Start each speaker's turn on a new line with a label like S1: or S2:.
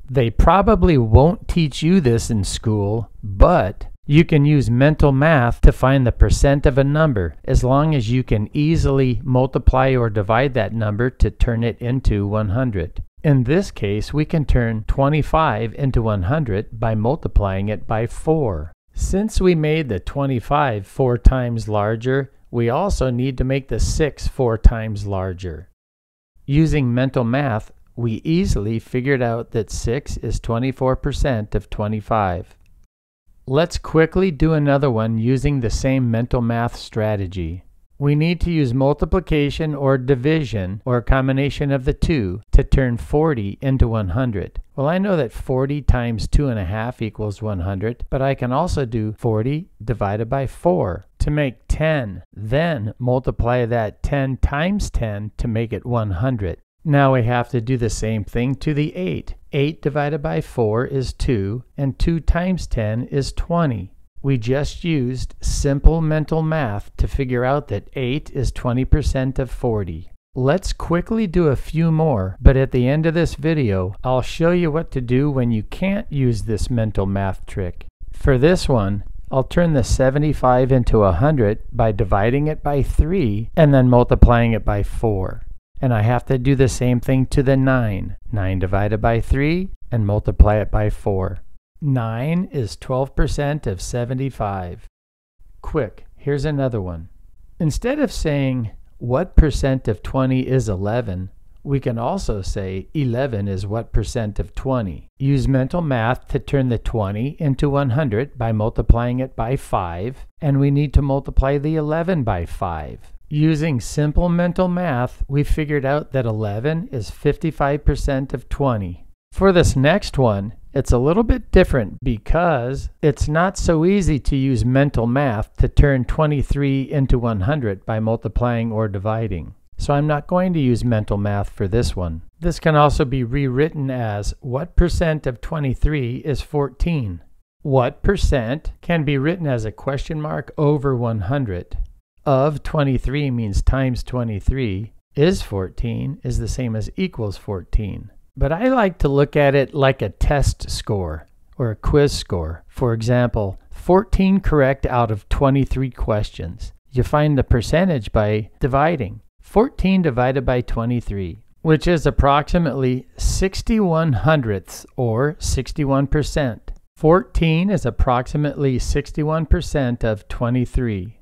S1: They probably won't teach you this in school, but you can use mental math to find the percent of a number as long as you can easily multiply or divide that number to turn it into 100. In this case, we can turn 25 into 100 by multiplying it by 4. Since we made the 25 4 times larger, we also need to make the 6 4 times larger. Using mental math, we easily figured out that 6 is 24% of 25. Let's quickly do another one using the same mental math strategy. We need to use multiplication or division or a combination of the two to turn 40 into 100. Well, I know that 40 times 2.5 equals 100, but I can also do 40 divided by 4 to make 10. Then multiply that 10 times 10 to make it 100. Now we have to do the same thing to the 8. 8 divided by 4 is 2, and 2 times 10 is 20. We just used simple mental math to figure out that 8 is 20% of 40. Let's quickly do a few more, but at the end of this video, I'll show you what to do when you can't use this mental math trick. For this one, I'll turn the 75 into 100 by dividing it by 3 and then multiplying it by 4. And I have to do the same thing to the 9. 9 divided by 3 and multiply it by 4. 9 is 12% of 75. Quick, here's another one. Instead of saying, what percent of 20 is 11, we can also say 11 is what percent of 20. Use mental math to turn the 20 into 100 by multiplying it by 5, and we need to multiply the 11 by 5. Using simple mental math, we figured out that 11 is 55% of 20. For this next one, it's a little bit different because it's not so easy to use mental math to turn 23 into 100 by multiplying or dividing. So I'm not going to use mental math for this one. This can also be rewritten as what percent of 23 is 14? What percent can be written as a question mark over 100? Of 23 means times 23 is 14 is the same as equals 14. But I like to look at it like a test score or a quiz score. For example, 14 correct out of 23 questions. You find the percentage by dividing. 14 divided by 23, which is approximately 61 hundredths or 61%. 14 is approximately 61% of 23.